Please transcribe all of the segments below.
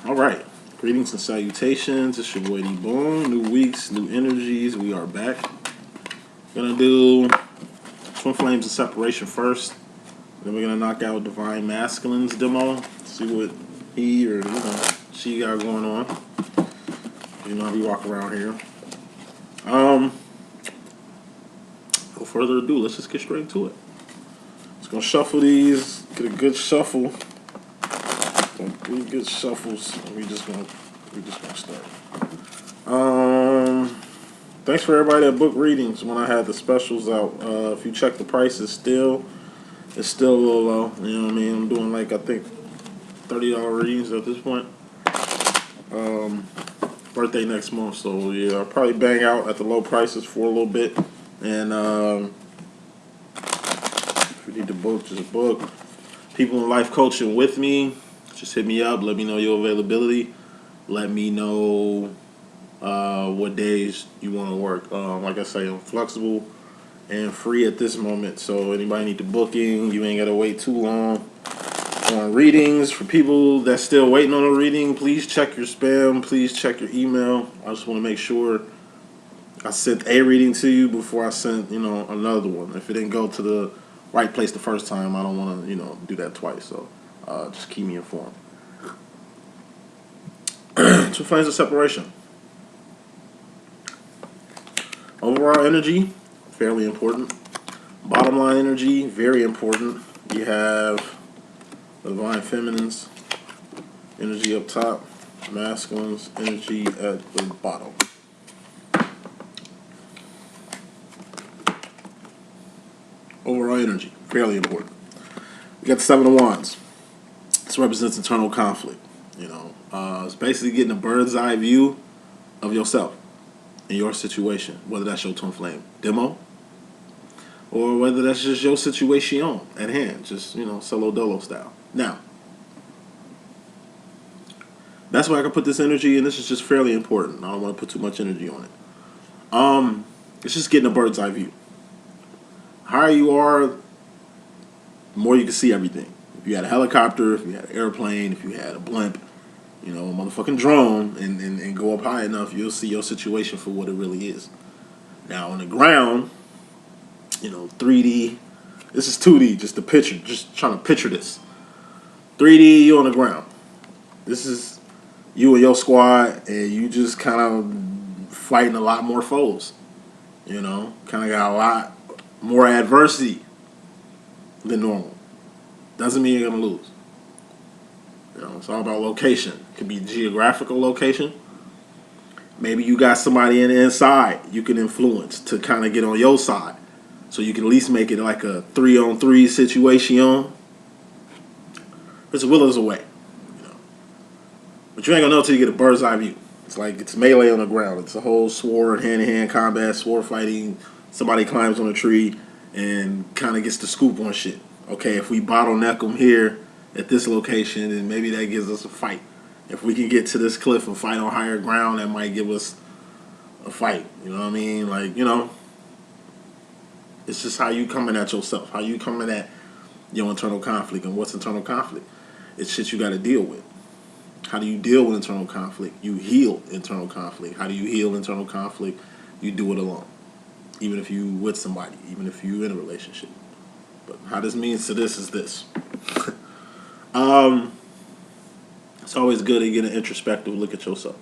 All right. Greetings and salutations. It's your boy D.Boom. New weeks, new energies. We are back. Gonna do Twin Flames of Separation first. Then we're gonna knock out Divine Masculine's demo. See what he or she got going on. You know how we walk around here. No further ado, let's just get straight into it. Just gonna shuffle these, get a good shuffle. Three good shuffles. We just gonna start. Thanks for everybody that booked readings when I had the specials out. If you check the prices, it's still a little low. You know what I mean? I'm doing like I think $30 readings at this point. Birthday next month, so yeah, I'll probably bang out at the low prices for a little bit. And if you need to book, just book. People in life coaching with me, just hit me up. Let me know your availability. Let me know what days you want to work. Like I say, I'm flexible and free at this moment. So anybody need the booking, you ain't got to wait too long on readings. For people that's still waiting on a reading, please check your spam. Please check your email. I just want to make sure I sent a reading to you before I sent, another one. If it didn't go to the right place the first time, I don't want to, do that twice. So just keep me informed. Twin Flames of Separation. Overall energy, fairly important. Bottom line energy, very important. You have the Divine Feminines energy up top, Masculines energy at the bottom. Overall energy, fairly important. We got the Seven of Wands. This represents internal conflict. It's basically getting a bird's eye view of yourself and your situation, whether that's your twin flame demo or whether that's just your situation at hand, just solo dolo style. Now, that's why I can put this energy, and this is just fairly important. I don't want to put too much energy on it. It's just getting a bird's eye view. The higher you are, the more you can see everything. If you had a helicopter, if you had an airplane, if you had a blimp, a motherfucking drone, and go up high enough, you'll see your situation for what it really is. Now, on the ground, 3D, this is 2D, just the picture, just trying to picture this. 3D, you on the ground. This is you and your squad, and you just kind of fighting a lot more foes. Kind of got a lot more adversity than normal. Doesn't mean you're going to lose. It's all about location. It could be geographical location. Maybe you got somebody in the inside you can influence to kind of get on your side. So you can at least make it like a 3-on-3 situation. It's a will is a way. But you ain't going to know until you get a bird's eye view. It's like it's melee on the ground. It's a whole sword, hand-to-hand combat, sword fighting. Somebody climbs on a tree and kind of gets the scoop on shit. Okay, if we bottleneck them here at this location, then maybe that gives us a fight. If we can get to this cliff and fight on higher ground, that might give us a fight. You know what I mean? It's just how you coming at yourself, how you coming at your internal conflict. And what's internal conflict? It's shit you got to deal with. How do you deal with internal conflict? You heal internal conflict. How do you heal internal conflict? You do it alone. Even if you with somebody, even if you in a relationship. But how this means to this is this. It's always good to get an introspective look at yourself,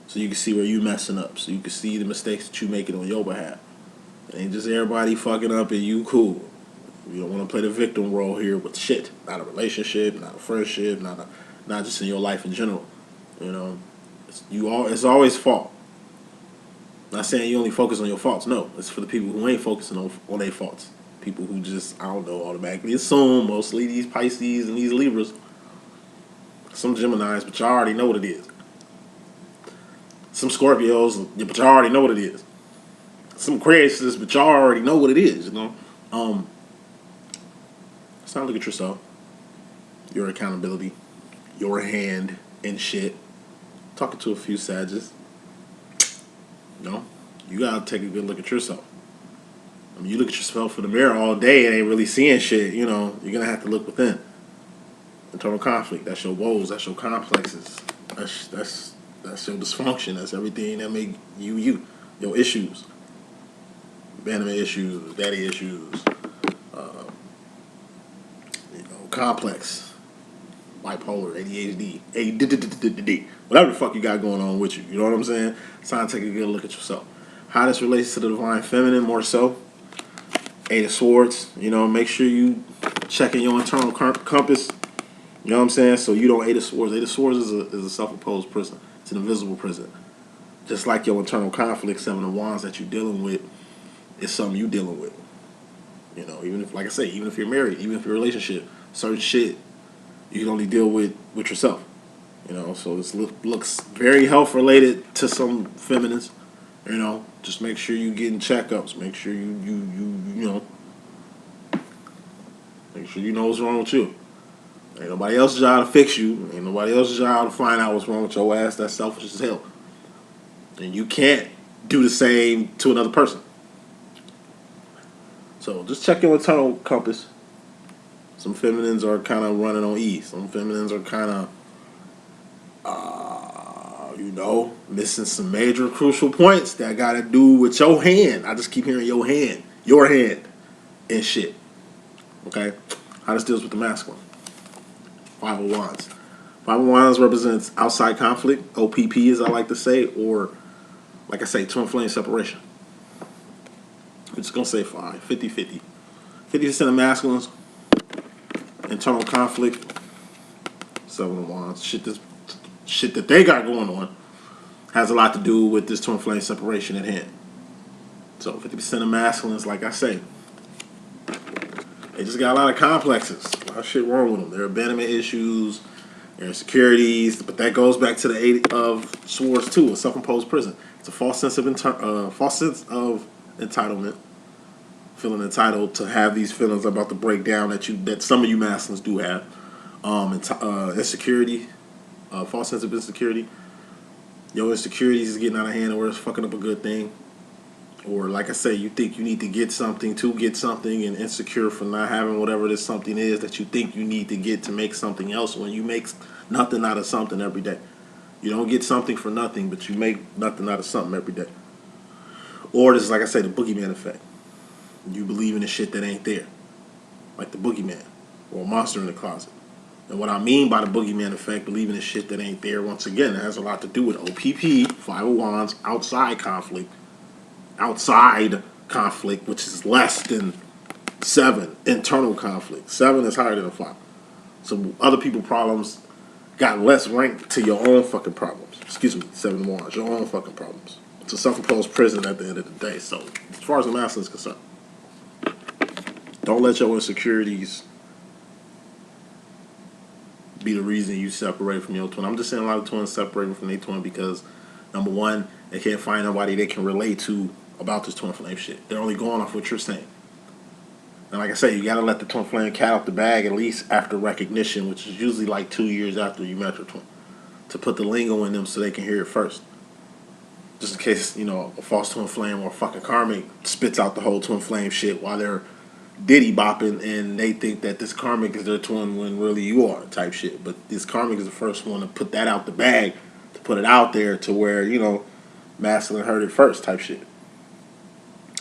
so you can see where you messing up, so you can see the mistakes that you making on your behalf. It ain't just everybody fucking up and you cool. You don't want to play the victim role here with shit. Not a relationship, not a friendship, not just in your life in general. It's always fault. Not saying you only focus on your faults. No, it's for the people who ain't focusing on their faults. People who just, automatically assume, mostly these Pisces and these Libras. Some Geminis, but y'all already know what it is. Some Scorpios, but y'all already know what it is. Some Aquarius, but y'all already know what it is, Let's not look at yourself. Your accountability. Your hand in shit. Talking to a few Sages. You gotta take a good look at yourself. You look at yourself in the mirror all day and ain't really seeing shit, you're gonna have to look within. internal conflict. That's your woes. That's your complexes. That's your dysfunction. That's everything that make you you. Your issues, abandonment issues, daddy issues, complex, bipolar, ADHD, ADD, whatever the fuck you got going on with you. You know what I'm saying? It's time to take a good look at yourself. How this relates to the divine feminine more so. Eight of Swords. Make sure you checking your internal compass. You know what I'm saying? So you don't Eight of Swords. Eight of Swords is a self-imposed prison. It's an invisible prison. Just like your internal conflict, Seven of Wands that you're dealing with is something you dealing with. Even if, like I say, even if you're married, even if you're in a relationship, certain shit you can only deal with yourself. So this looks very health related to some feminines. Just make sure you getting checkups. Make sure make sure you know what's wrong with you. Ain't nobody else's job to fix you. Ain't nobody else's job to find out what's wrong with your ass. That's selfish as hell. And you can't do the same to another person. So just check your internal compass. Some feminines are kind of running on E. Some feminines are kind of, missing some major crucial points that got to do with your hand. I just keep hearing your hand, and shit. Okay? How this deals with the masculine. Five of Wands. Five of Wands represents outside conflict, OPP as I like to say, or, like I say, twin flame separation. I'm just going to say 50-50. 50% of masculines, internal conflict, Seven of Wands. Shit that they got going on has a lot to do with this twin flame separation at hand. So 50% of masculines, like I say, they just got a lot of complexes. A lot of shit wrong with them. There are abandonment issues, there are insecurities, but that goes back to the Eight of Swords too, a self-imposed prison. It's a false sense of entitlement, feeling entitled to have these feelings about the breakdown that some of you masculines do have. Insecurity, false sense of insecurity. Your insecurities is getting out of hand, or it's fucking up a good thing. Or like I say, you think you need to get something, and insecure for not having whatever this something is that you think you need to get to make something else when you make nothing out of something every day. You don't get something for nothing, but you make nothing out of something every day. Or this is, like I say, the boogeyman effect. You believe in the shit that ain't there. Like the boogeyman or a monster in the closet. And what I mean by the boogeyman effect, believing in shit that ain't there, once again, it has a lot to do with OPP, Five of Wands, outside conflict, which is less than 7, internal conflict. 7 is higher than a 5. So other people's problems got less rank to your own fucking problems. Excuse me, 7 of Wands, your own fucking problems. It's a self-imposed prison at the end of the day. So as far as the masculine is concerned, don't let your insecurities be the reason you separate from your twin. I'm just saying a lot of twins separating from their twin because, number one, they can't find nobody they can relate to about this twin flame shit. They're only going off what you're saying. And like I say, you got to let the twin flame cat out the bag at least after recognition, which is usually like 2 years after you met your twin, to put the lingo in them so they can hear it first. Just in case, a false twin flame or a fucking karmic spits out the whole twin flame shit while they're diddy bopping and they think that this karmic is their twin when really you are type shit. But this karmic is the first one to put that out the bag, to put it out there to where, masculine heard it first type shit.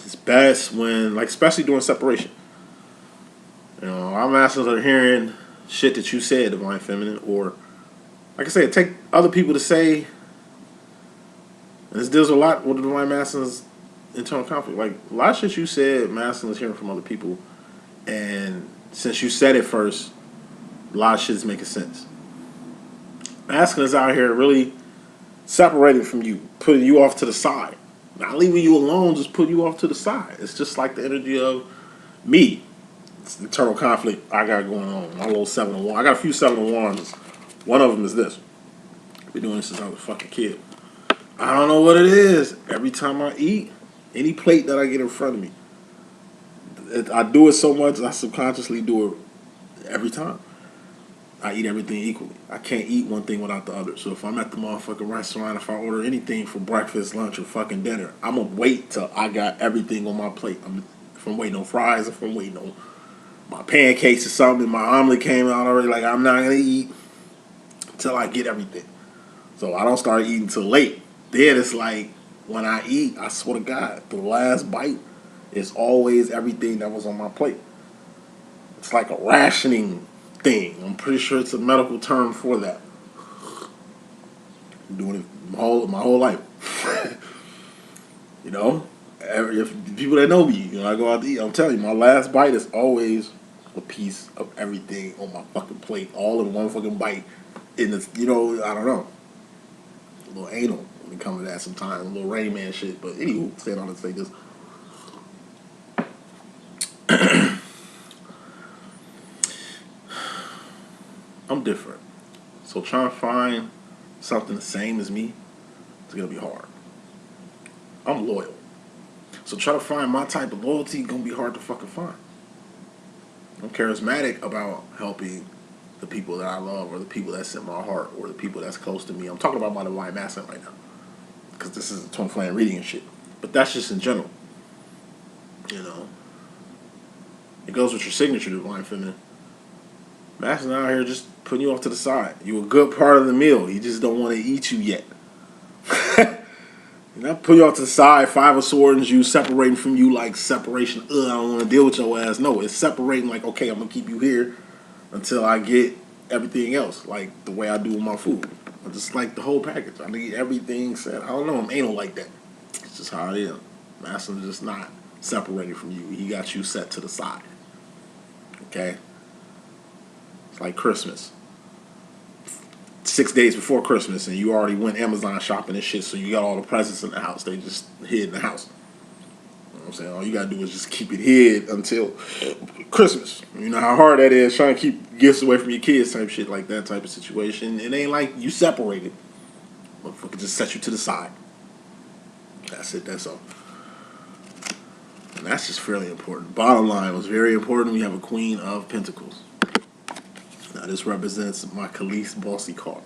It's best when, like, especially during separation. Our masculines are hearing shit that you said, divine feminine, or, like I said, take other people to say, and this deals a lot with the divine masculine's internal conflict. Like, a lot of shit you said, masculine is hearing from other people, and since you said it first, a lot of shit is making sense. Masculine is out here really separating from you, putting you off to the side. Not leaving you alone, just putting you off to the side. It's just like the energy of me. It's internal conflict I got going on. My little 7 of Wands. I got a few 7 of Wands. One of them is this. I've been doing this since I was a fucking kid. I don't know what it is. Every time I eat, any plate that I get in front of me, I do it so much, I subconsciously do it every time. I eat everything equally. I can't eat one thing without the other. So if I'm at the motherfucking restaurant, if I order anything for breakfast, lunch, or fucking dinner, I'm going to wait till I got everything on my plate. If I'm waiting on fries, if I'm waiting on my pancakes or something, my omelet came out already. Like, I'm not gonna eat until I get everything. So I don't start eating till late. Then it's like when I eat, I swear to God, the last bite is always everything that was on my plate. It's like a rationing thing. I'm pretty sure it's a medical term for that. I'm doing it my whole life. You know, if people that know me, I go out to eat. I'm telling you, my last bite is always a piece of everything on my fucking plate, all in one fucking bite. In the, I don't know, a little anal when it comes to that sometimes, a little Rain Man shit. But anywho, staying on to say this. I'm different. So trying to find something the same as me is gonna be hard. I'm loyal. So try to find my type of loyalty gonna be hard to fucking find. I'm charismatic about helping the people that I love, or the people that's in my heart, or the people that's close to me. I'm talking about my divine masculine right now, because this is a twin flame reading and shit. But that's just in general. It goes with your signature divine feminine. Masculine out here just putting you off to the side. You a good part of the meal. He just don't want to eat you yet. Not put you off to the side, Five of Swords, you separating from you like separation. I don't want to deal with your ass. No, it's separating like, okay, I'm going to keep you here until I get everything else, like the way I do with my food. I just like the whole package. I need everything set. I don't know, I'm anal like that. It's just how I am. Masculine is just not separating from you. He got you set to the side. Okay? It's like Christmas. 6 days before Christmas, and you already went Amazon shopping and shit, so you got all the presents in the house. They just hid in the house. You know what I'm saying? All you gotta do is just keep it hid until Christmas. You know how hard that is, trying to keep gifts away from your kids, type shit, like that type of situation. It ain't like you separated. Motherfucker just set you to the side. That's it, that's all. And that's just fairly important. Bottom line was very important. We have a Queen of Pentacles. Now this represents my Khalees bossy card.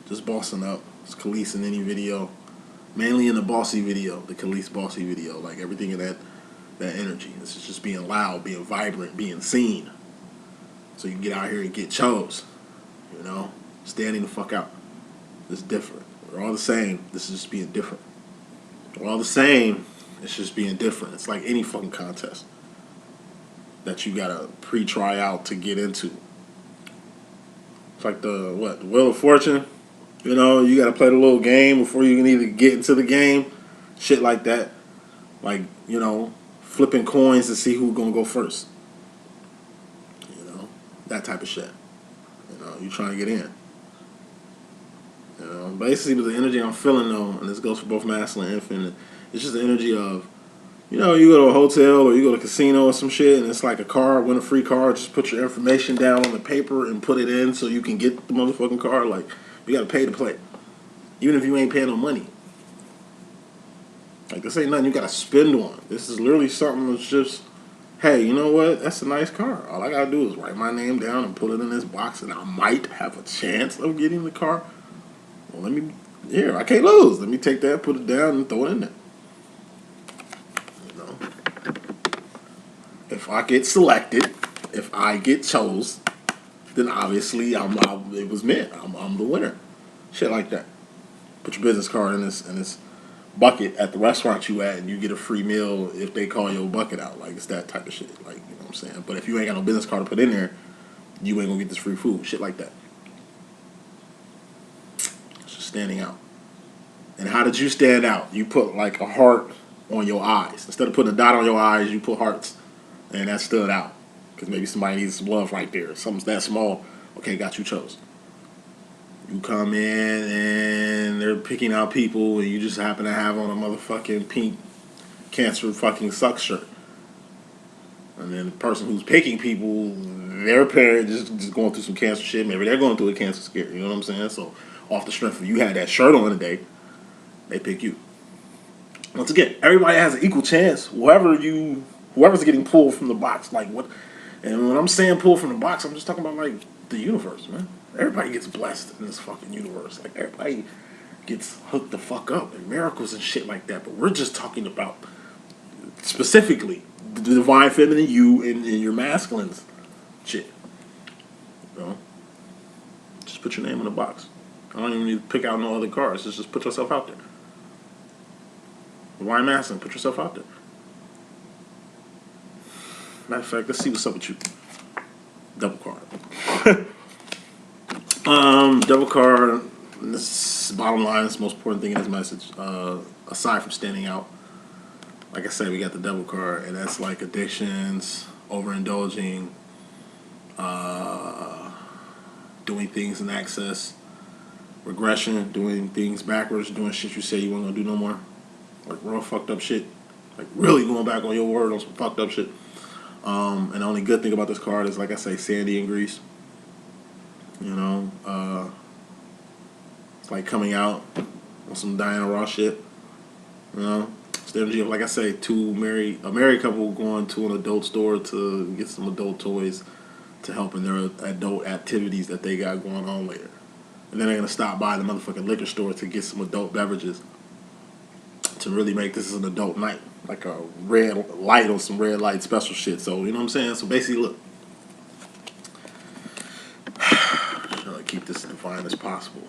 Just bossing up. It's Khalees in any video. Mainly in the bossy video, the Khalees bossy video. Like everything in that energy. This is just being loud, being vibrant, being seen. So you can get out here and get chose. Standing the fuck out. It's different. We're all the same. This is just being different. We're all the same. It's just being different. It's like any fucking contest that you gotta pre-try out to get into. It's like the Wheel of Fortune. You got to play the little game before you can either get into the game. Shit like that. Like, flipping coins to see who's going to go first. That type of shit. You trying to get in. Basically the energy I'm feeling though, and this goes for both masculine and feminine, it's just the energy of, you go to a hotel or you go to a casino or some shit, and it's like a card, win a free card. Just put your information down on the paper and put it in so you can get the motherfucking card. Like, you got to pay to play. Even if you ain't paying no money. Like, this ain't nothing you got to spend on. This is literally something that's just, hey, you know what? That's a nice card. All I got to do is write my name down and put it in this box, and I might have a chance of getting the card. Well, I can't lose. Let me take that, put it down, and throw it in there. If I get selected, if I get chose, then obviously it was meant. I'm the winner. Shit like that. Put your business card in this bucket at the restaurant you at, and you get a free meal if they call your bucket out. Like, it's that type of shit. Like, you know what I'm saying? But if you ain't got no business card to put in there, you ain't gonna get this free food. Shit like that. It's just standing out. And how did you stand out? You put like a heart on your eyes. Instead of putting a dot on your eyes, you put hearts. And that stood out. Because maybe somebody needs some love right there. Something's that small. Okay, got you chose. You come in and they're picking out people, and you just happen to have on a motherfucking pink cancer fucking suck shirt. And then the person who's picking people, their parent just going through some cancer shit. Maybe they're going through a cancer scare. You know what I'm saying? So off the strength of you had that shirt on today, they pick you. Once again, everybody has an equal chance. Whoever's getting pulled from the box, like what? And when I'm saying pulled from the box, I'm just talking about like the universe, man. Everybody gets blessed in this fucking universe. Like, everybody gets hooked the fuck up and miracles and shit like that. But we're just talking about specifically the divine feminine, you and your masculines. Shit. You know? Just put your name in the box. I don't even need to pick out no other cards. Just put yourself out there. Divine Masculine, put yourself out there. Matter of fact, let's see what's up with you. Double card. Double card. This bottom line is the most important thing in this message. Aside from standing out, like I said, we got the double card, and that's like addictions, overindulging, doing things in excess, regression, doing things backwards, doing shit you say you weren't gonna do no more, like real fucked up shit, like really going back on your word on some fucked up shit. And the only good thing about this card is, like I say, Sandy and Grease. You know, it's like coming out on some Diana Ross shit. You know, it's the energy of, like I say, a married couple going to an adult store to get some adult toys to help in their adult activities that they got going on later. And then they're going to stop by the motherfucking liquor store to get some adult beverages to really make this an adult night. Like a red light on some red light special shit. So, you know what I'm saying? So basically, look. Trying to keep this as divine as possible.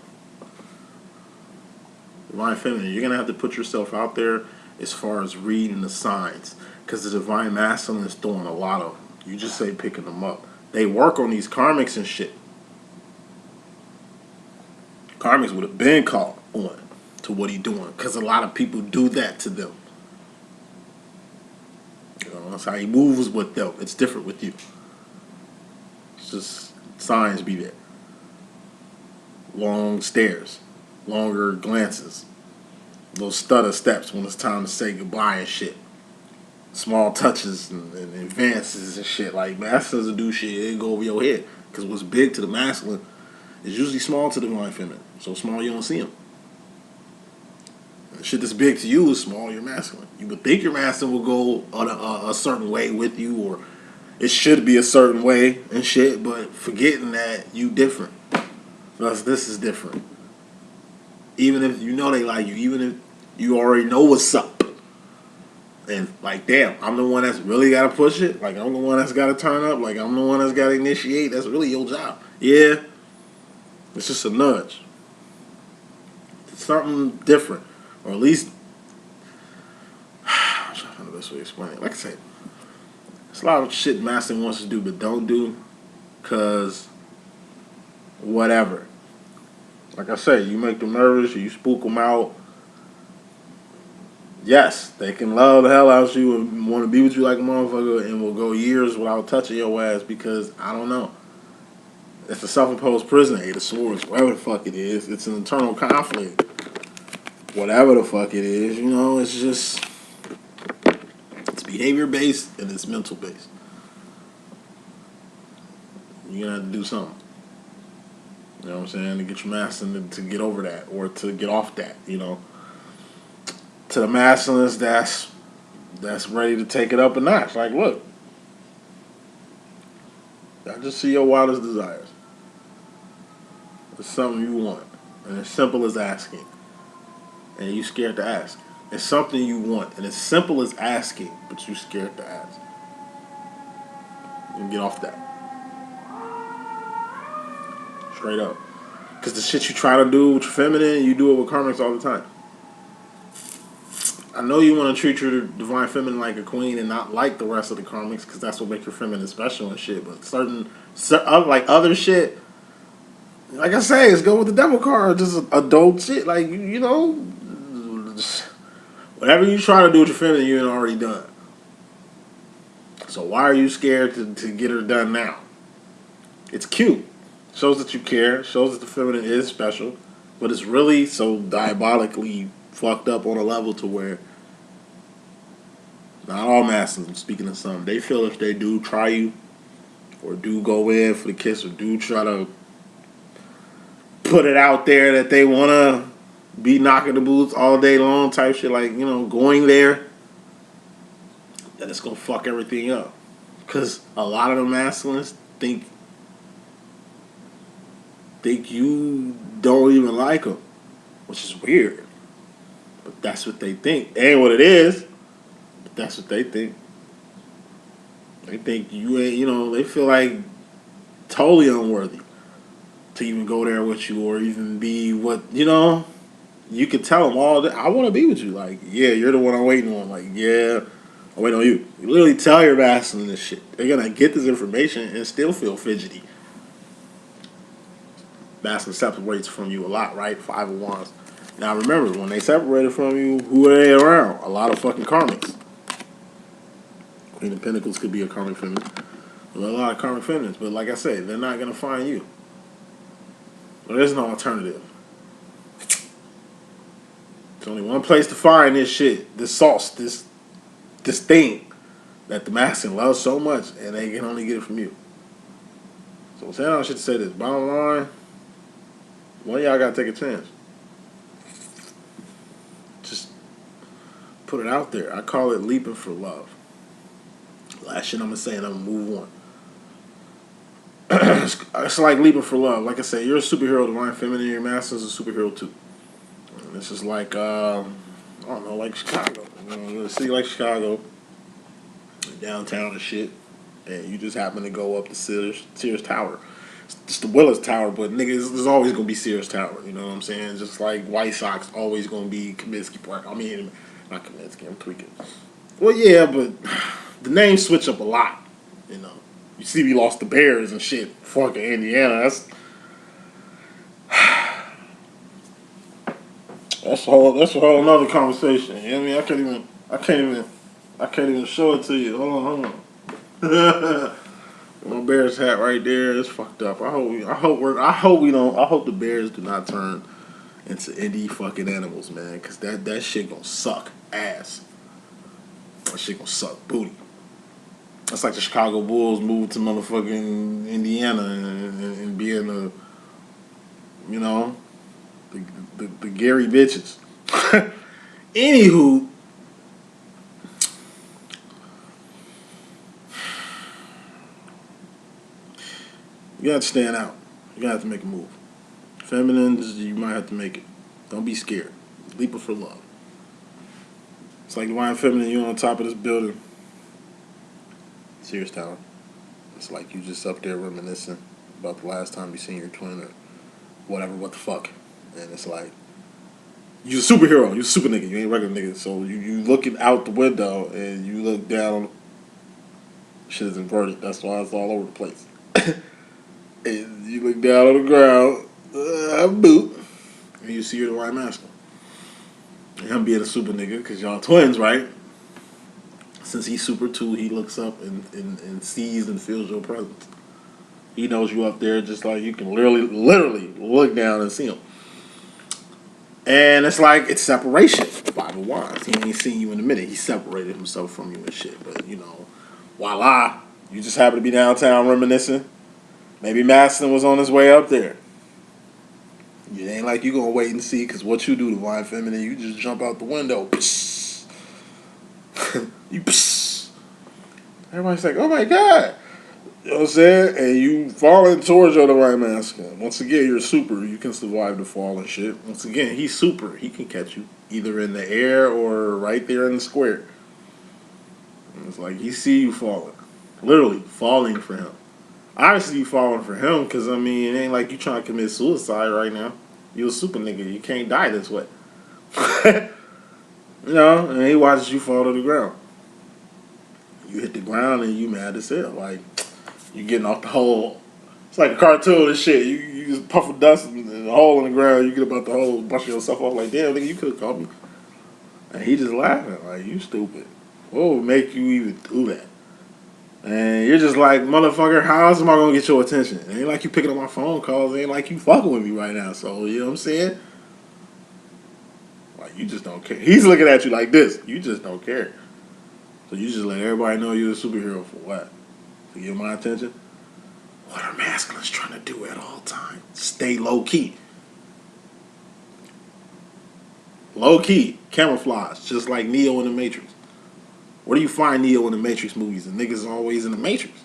Divine Feminine, you're going to have to put yourself out there as far as reading the signs. Because the Divine Masculine is throwing a lot of them. You just say picking them up. They work on these karmics and shit. Karmics would have been caught on to what he doing. Because a lot of people do that to them. You know, that's how he moves with them. It's different with you. It's just signs be there. Long stares. Longer glances. Little stutter steps when it's time to say goodbye and shit. Small touches and advances and shit. Like, masculines will do shit, it go over your head. Because what's big to the masculine is usually small to the divine feminine. So small you don't see them. And the shit that's big to you is small, you're masculine. You would think your masculine will go a certain way with you, or it should be a certain way and shit, but forgetting that you different. Thus, this is different. Even if you know they like you, even if you already know what's up. And like, damn, I'm the one that's really got to push it. Like, I'm the one that's got to turn up. Like, I'm the one that's got to initiate. That's really your job. Yeah, it's just a nudge. It's something different. Or at least, I'm trying to find the best way to explain it. Like I said, there's a lot of shit masculine wants to do but don't do. Because whatever. Like I say, you make them nervous, or you spook them out. Yes, they can love the hell out of you and want to be with you like a motherfucker and will go years without touching your ass because, I don't know. It's a self-imposed prison, Eight of Swords, whatever the fuck it is. It's an internal conflict. Whatever the fuck it is, you know, it's just, it's behavior-based and it's mental-based. You're going to have to do something. You know what I'm saying? To get your masculine to get over that or to get off that, you know. To the masculines that's ready to take it up a notch. Like, look, I just see your wildest desires. It's something you want. And it's simple as asking. And you scared to ask. It's something you want. And it's simple as asking, but you scared to ask. And get off that. Straight up. Because the shit you try to do with your feminine, you do it with karmics all the time. I know you want to treat your divine feminine like a queen and not like the rest of the karmics because that's what makes your feminine special and shit. But like other shit, like I say, it's go with the devil card, just adult shit. Like, you know, whatever you try to do with your feminine, you ain't already done. So why are you scared to get her done now? It's cute. Shows that you care. Shows that the feminine is special. But it's really so diabolically fucked up on a level to where not all masculines, speaking of some, they feel if they do try you or do go in for the kiss or do try to put it out there that they want to be knocking the boots all day long type shit, like, you know, going there, that it's going to fuck everything up. Because a lot of the masculines think you don't even like them, which is weird. But that's what they think. It ain't what it is, but that's what they think. They think you ain't, you know, they feel like totally unworthy to even go there with you or even be what, you know, you could tell them all that I want to be with you. Like, yeah, you're the one I'm waiting on. Like, yeah, I'm waiting on you. You literally tell your masculine this shit. They're going to get this information and still feel fidgety. Masculine separates from you a lot, right? Five of Wands. Now remember, when they separated from you, who are they around? A lot of fucking karmics. Queen of Pentacles could be a karmic feminine. A lot of karmic feminines. But like I said, they're not going to find you. There's no alternative. There's only one place to find this shit, this sauce, this thing that the masculine loves so much, and they can only get it from you. So I'm saying I should say this. Bottom line, one of y'all gotta take a chance. Just put it out there. I call it leaping for love. Last shit I'm gonna say, and I'm gonna move on. It's like leaping for love. Like I said, you're a superhero, divine feminine. Your masculine's a superhero too. And this is like I don't know, like Chicago. You know, a city like Chicago, downtown and shit, and you just happen to go up the Sears Tower. It's the Willis Tower, but niggas, there's always gonna be Sears Tower. You know what I'm saying? Just like White Sox always gonna be Kaminsky Park. I mean, not Kaminsky. I'm tweaking. Well, yeah, but the names switch up a lot. You know, you see, we lost the Bears and shit. Fucking Indiana. That's a whole another conversation. You know what I mean? I can't even show it to you. Hold on. My Bears hat right there is fucked up. I hope the Bears do not turn into indie fucking animals, man. Cause that shit gonna suck ass. That shit gonna suck booty. That's like the Chicago Bulls moved to motherfucking Indiana and being the, you know, the Gary bitches. Anywho, you got to stand out. You got to have to make a move. Feminines, you might have to make it. Don't be scared. Leaping for love. It's like divine feminine, you on top of this building. Sears Tower. It's like you just up there reminiscing about the last time you seen your twin or whatever, what the fuck. And it's like, you a superhero, you a super nigga, you ain't regular nigga. So you looking out the window and you look down, shit is inverted. That's why it's all over the place. And you look down on the ground, boop, and you see your divine masculine. And him being a super nigga, because y'all twins, right? Since he's super too, he looks up and sees and feels your presence. He knows you up there just like you can literally look down and see him. And it's like, it's separation. Five of Wands. He ain't seen you in a minute. He separated himself from you and shit. But, you know, voila. You just happen to be downtown reminiscing. Maybe Maston was on his way up there. It ain't like you gonna wait and see, because what you do, divine feminine, you just jump out the window. You everybody's like, oh my God. You know what I'm saying? And you falling towards your divine masculine. Once again, you're super. You can survive the fall and shit. Once again, he's super. He can catch you either in the air or right there in the square. And it's like he see you falling. Literally falling for him. Obviously, you falling for him because, I mean, it ain't like you trying to commit suicide right now. You a super nigga. You can't die this way. You know, and he watches you fall to the ground. You hit the ground and you mad as hell. Like, you getting off the hole. It's like a cartoon and shit. You just puff of dust and a hole in the ground. You get about the hole, brush yourself off like, damn, nigga, you could have caught me. And he just laughing like, you stupid. What would make you even do that? And you're just like, motherfucker, how else am I going to get your attention? It ain't like you picking up my phone calls. It ain't like you fucking with me right now. So, you know what I'm saying? Like, you just don't care. He's looking at you like this. You just don't care. So you just let everybody know you're a superhero for what? To get my attention? What are masculines trying to do at all times? Stay low key. Low key. Camouflage. Just like Neo in the Matrix. Where do you find Neo in the Matrix movies? And niggas always in the Matrix.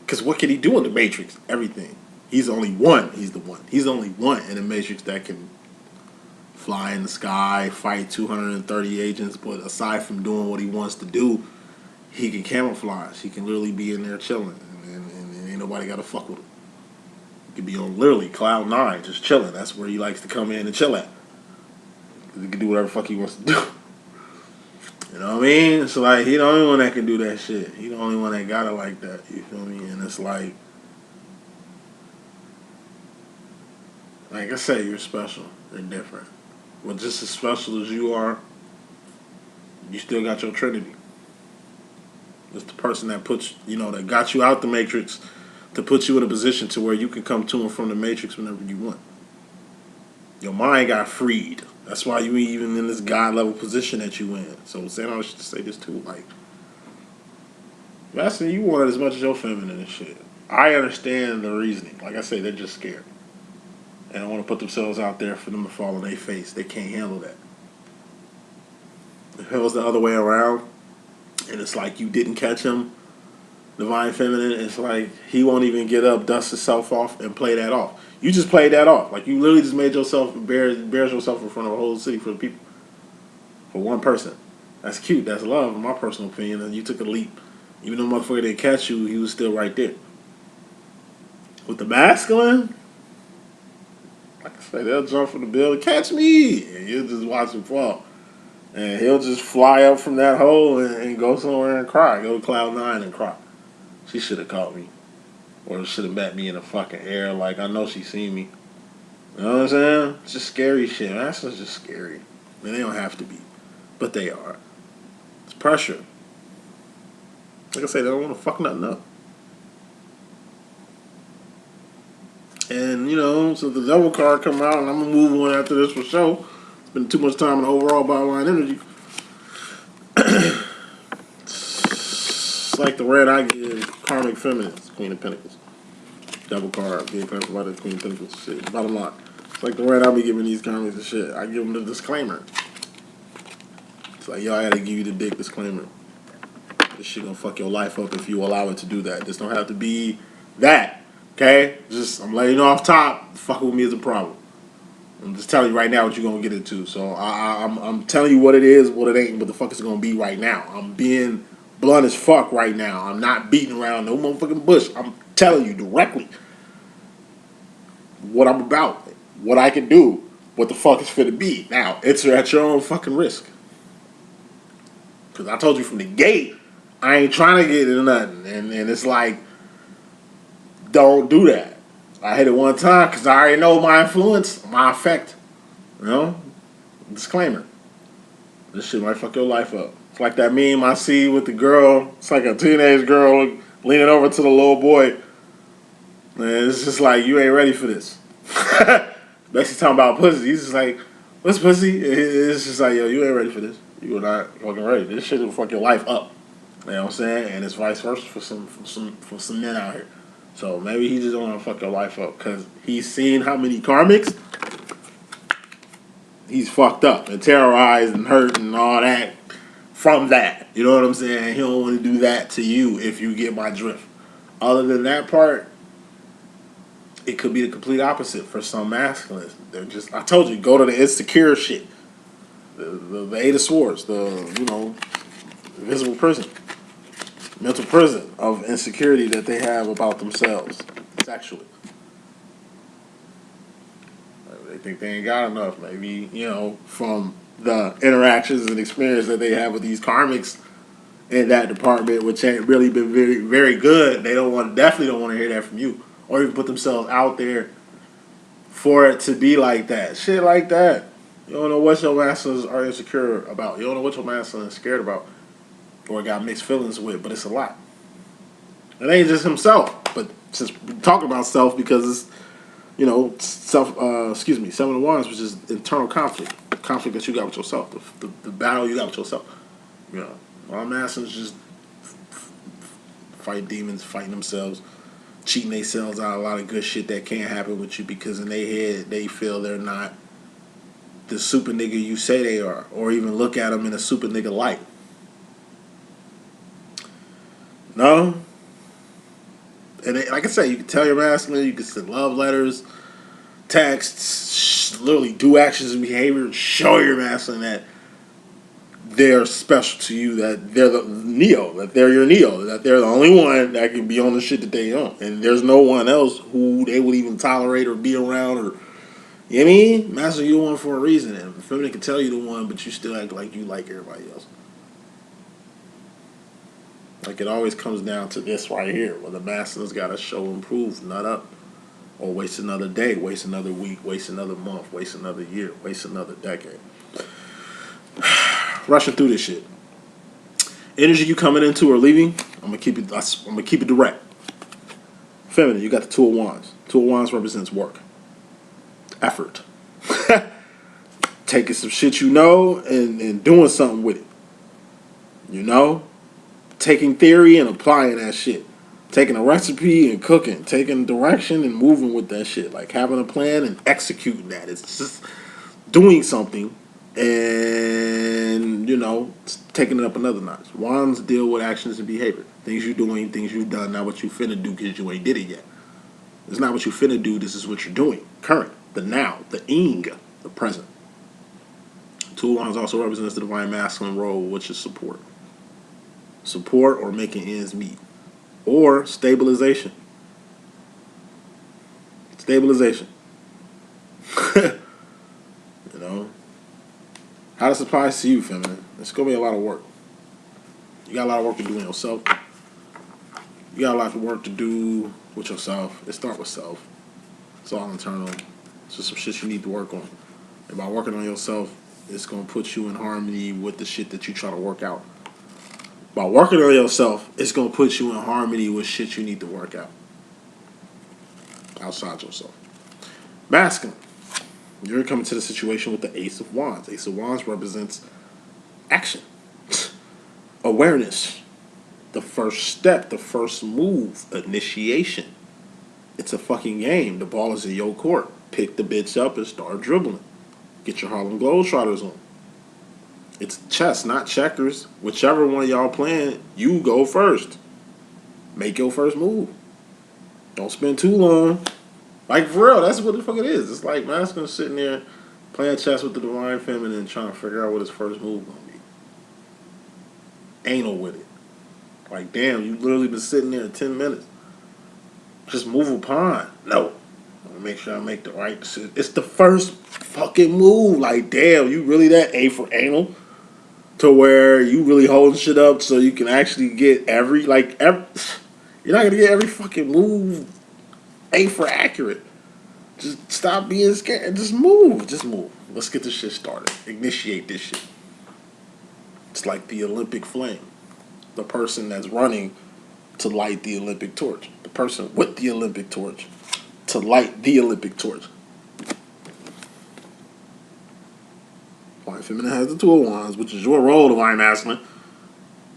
Because what can he do in the Matrix? Everything. He's only one. He's the one. He's only one in the Matrix that can fly in the sky, fight 230 agents. But aside from doing what he wants to do, he can camouflage. He can literally be in there chilling. And ain't nobody got to fuck with him. He could be on literally cloud 9, just chilling. That's where he likes to come in and chill at. He can do whatever the fuck he wants to do. You know what I mean? It's like, he the only one that can do that shit. He the only one that got it like that. You feel me? And it's like I said, you're special. They're different. But just as special as you are, you still got your Trinity. It's the person that puts, that got you out the Matrix to put you in a position to where you can come to and from the Matrix whenever you want. Your mind got freed. That's why you even in this God level position that you in. So saying all this shit to say this too, like, that's you want it as much as your feminine and shit. I understand the reasoning. Like I say, they're just scared. They don't want to put themselves out there for them to fall on their face. They can't handle that. If it was the other way around, and it's like you didn't catch him, divine feminine, it's like he won't even get up, dust himself off, and play that off. You just played that off. Like, you literally just made yourself, embarrass yourself in front of a whole city for the people. For one person. That's cute. That's love, in my personal opinion. And you took a leap. Even though motherfucker didn't catch you, he was still right there. With the masculine, like I say, they'll jump from the building, catch me, and you'll just watch him fall. And he'll just fly up from that hole and go somewhere and cry. Go to Cloud 9 and cry. She should have caught me. Or should have met me in the fucking air. Like, I know she seen me. You know what I'm saying? It's just scary shit. That's just scary. I mean, they don't have to be. But they are. It's pressure. Like I say, they don't want to fuck nothing up. And, so the devil card come out, and I'm going to move on after this for sure. Spend too much time in the overall bottom line energy. It's like the red I give karmic feminines, Queen of Pentacles. Double card, being claimed by the Queen of Pentacles. Shit, bottom line. It's like the red I be giving these karmics and shit. I give them the disclaimer. It's like, yo, I gotta give you the big disclaimer. This shit gonna fuck your life up if you allow it to do that. This don't have to be that, okay? Just, I'm letting you know off top, fucking with me is a problem. I'm just telling you right now what you're gonna get into. So I'm telling you what it is, what it ain't, what the fuck it's gonna be right now. I'm being blunt as fuck right now. I'm not beating around no motherfucking bush. I'm telling you directly what I'm about, what I can do, what the fuck it's finna be. Now, it's at your own fucking risk. Because I told you from the gate, I ain't trying to get into nothing. And it's like, don't do that. I hit it one time because I already know my influence, my effect. Disclaimer. This shit might fuck your life up. It's like that meme I see with the girl. It's like a teenage girl leaning over to the little boy. And it's just like, you ain't ready for this. Basically talking about pussy. He's just like, what's pussy? It's just like, yo, you ain't ready for this. You are not fucking ready. This shit will fuck your life up. You know what I'm saying? And it's vice versa for some men out here. So maybe he just don't want to fuck your life up because he's seen how many karmics he's fucked up and terrorized and hurt and all that from that. You know what I'm saying? He don't want to do that to you if you get my drift. Other than that part, it could be the complete opposite for some masculines. They're just, I told you, go to the insecure shit. The Eight of Swords, the invisible prison. Mental prison of insecurity that they have about themselves sexually. They think they ain't got enough. Maybe, from the interactions and experience that they have with these karmics in that department, which ain't really been very, very good. They definitely don't want to hear that from you. Or even put themselves out there for it to be like that. Shit like that. You don't know what your masters are insecure about. You don't know what your master is scared about. Or got mixed feelings with, but it's a lot. It ain't just himself, but just talking about self because it's, Seven of Wands, which is internal conflict that you got with yourself, the battle you got with yourself. All masters just fight demons, fighting themselves, cheating themselves out of a lot of good shit that can't happen with you because in their head they feel they're not the super nigga you say they are, or even look at them in a super nigga light. No. And like I said, you can tell your masculine, you can send love letters, texts, literally do actions and behavior, show your masculine that they're special to you, that they're the Neo, that they're your Neo, that they're the only one that can be on the shit that they own. And there's no one else who they would even tolerate or be around or, you know what I mean? Master, you're the one for a reason. And the feminine can tell you the one, but you still act like you like everybody else. Like, it always comes down to this right here, where the masculine's got to show and prove, nut up. Or waste another day, waste another week, waste another month, waste another year, waste another decade. Rushing through this shit. Energy you coming into or leaving, I'm gonna keep it direct. Feminine, you got the Two of Wands. Two of Wands represents work, effort, taking some shit you know and doing something with it. You know, taking theory and applying that shit. Taking a recipe and cooking, taking direction and moving with that shit. Like having a plan and executing that. It's just doing something and, you know, taking it up another notch. Wands deal with actions and behavior. Things you're doing, things you've done, not what you finna do because you ain't did it yet. It's not what you finna do, this is what you're doing. Current, the now, the ing, the present. Two of Wands also represents the divine masculine role, which is support. Support or making ends meet. Or stabilization. Stabilization. You know? How this applies to you, feminine. It's going to be a lot of work. You got a lot of work to do in yourself. You got a lot of work to do with yourself. It starts with self. It's all internal. It's just some shit you need to work on. And by working on yourself, it's going to put you in harmony with the shit that you try to work out. By working on yourself, it's going to put you in harmony with shit you need to work out. Outside yourself. Masculine. You're coming to the situation with the Ace of Wands. Ace of Wands represents action. Awareness. The first step, the first move, initiation. It's a fucking game. The ball is in your court. Pick the bitch up and start dribbling. Get your Harlem Globetrotters on. It's chess, not checkers. Whichever one y'all playing, you go first. Make your first move. Don't spend too long. Like, for real, that's what the fuck it is. It's like masculine sitting there playing chess with the divine feminine and trying to figure out what his first move gonna be. Anal with it. Like, damn, you literally been sitting there 10 minutes. Just move a pawn. No. I'm gonna make sure I make the right decision. It's the first fucking move. Like, damn, you really that A for anal? To where you really holding shit up so you can actually get every you're not gonna get every fucking move A for accurate. Just stop being scared. Just move. Just move. Let's get this shit started. Initiate this shit. It's like the Olympic flame. The person that's running to light the Olympic torch. The person with the Olympic torch to light the Olympic torch. Divine Feminine has the Two of Wands, which is your role, Divine Masculine.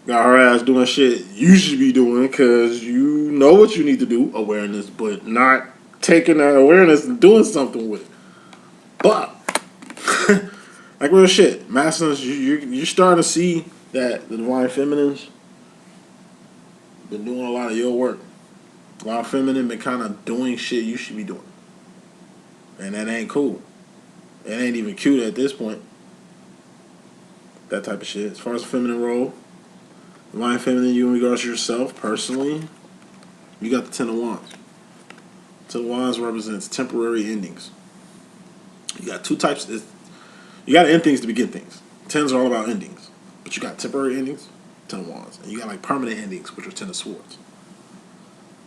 Got her ass doing shit you should be doing because you know what you need to do, awareness, but not taking that awareness and doing something with it. But, like real shit, masculines, you're starting to see that the Divine Feminines been doing a lot of your work. A lot of feminine been kind of doing shit you should be doing. And that ain't cool. It ain't even cute at this point. That type of shit. As far as the feminine role, Divine Feminine, you in regards to yourself, personally, you got the Ten of Wands. Ten of Wands represents temporary endings. You got two types. You got to end things to begin things. Tens are all about endings. But you got temporary endings, Ten of Wands. And you got like permanent endings, which are Ten of Swords.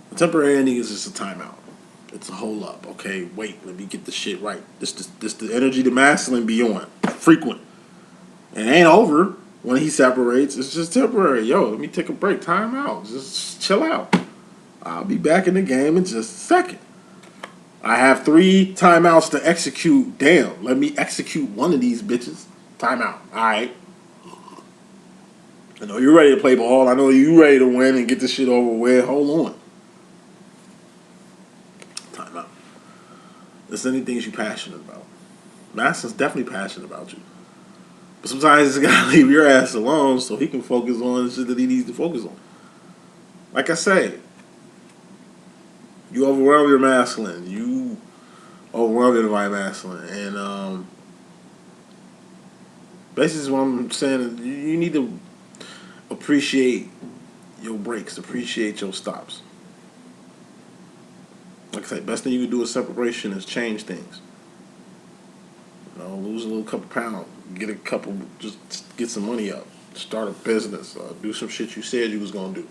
The temporary ending is just a timeout. It's a hold up. Okay, wait, let me get the shit right. This the energy the masculine be on. Frequent. And it ain't over when he separates. It's just temporary. Yo, let me take a break. Time out. Just chill out. I'll be back in the game in just a second. I have 3 timeouts to execute. Damn, let me execute one of these bitches. Timeout. All right. I know you're ready to play ball. I know you're ready to win and get this shit over with. Hold on. Timeout. There's anything you're passionate about. Masculine's definitely passionate about you. But sometimes you gotta leave your ass alone so he can focus on the shit that he needs to focus on. Like I say, you overwhelm your masculine. You overwhelm your divine masculine. And Basically, what I'm saying is you need to appreciate your breaks, appreciate your stops. Like I said, best thing you can do with separation is change things. You know, lose a little couple pounds, get a couple, just get some money up, start a business, do some shit you said you was gonna do,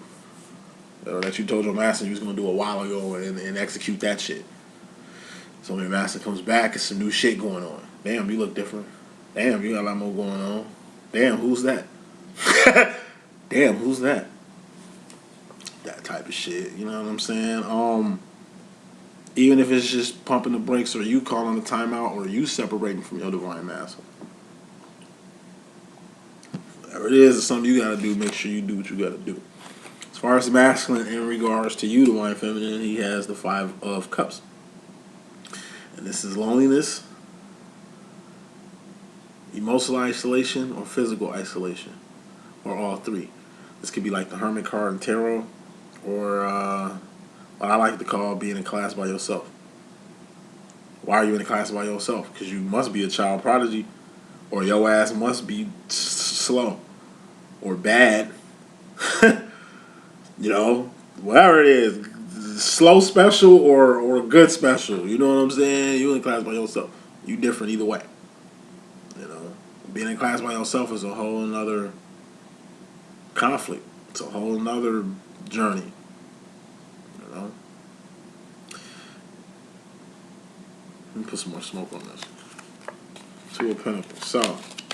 or that you told your master you was gonna do a while ago, and execute that shit. So when your master comes back, it's some new shit going on. Damn, you look different. Damn, you got a lot more going on. Damn, who's that? Damn, who's that? That type of shit. You know what I'm saying? Even if it's just pumping the brakes, or you calling a timeout, or you separating from your divine master. Whatever it is, it's something you gotta do. Make sure you do what you gotta do. As far as the masculine in regards to you, divine feminine, he has the 5 of Cups. And this is loneliness, emotional isolation, or physical isolation, or all three. This could be like the Hermit card in Tarot, or what I like to call being in class by yourself. Why are you in a class by yourself? Because you must be a child prodigy, or your ass must be slow, or bad. You know, whatever it is, slow special or good special. You know what I'm saying? You in class by yourself. You different either way. You know, being in class by yourself is a whole another conflict. It's a whole another journey. You know. Let me put some more smoke on this. 2 of Pentacles. So,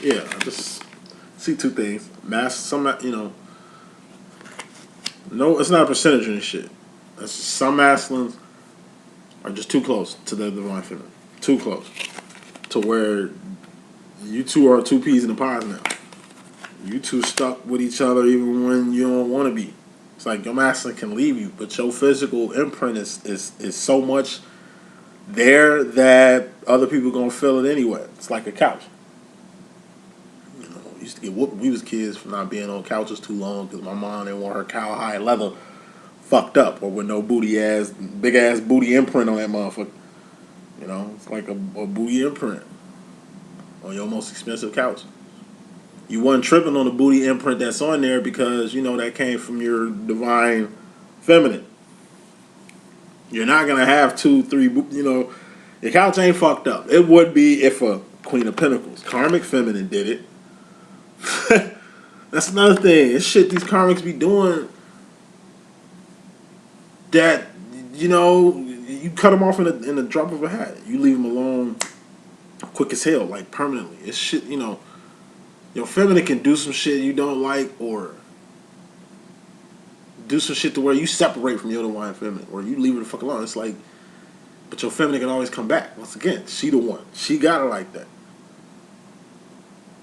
yeah, I just see 2 things. No, it's not a percentage or any shit. That's just some masculines are just too close to the divine feminine. Too close. To where you two are 2 peas in a pod now. You two stuck with each other even when you don't want to be. It's like your masculine can leave you, but your physical imprint is so much there that other people gonna feel it anyway. It's like a couch. You know, we used to get whooped when we was kids for not being on couches too long because my mom didn't want her cowhide leather fucked up or with no big ass booty imprint on that motherfucker. You know, it's like a booty imprint on your most expensive couch. You wasn't tripping on the booty imprint that's on there because you know that came from your divine feminine. You're not gonna have 2, 3. You know, your couch ain't fucked up. It would be if a Queen of Pentacles, karmic feminine, did it. That's another thing. It's shit these karmics be doing that you know you cut them off in a drop of a hat. You leave them alone, quick as hell, like permanently. It's shit. You know, your feminine can do some shit you don't like, or do some shit to where you separate from your divine feminine, or you leave her the fuck alone. It's like, but your feminine can always come back. Once again, she the one. She got it like that.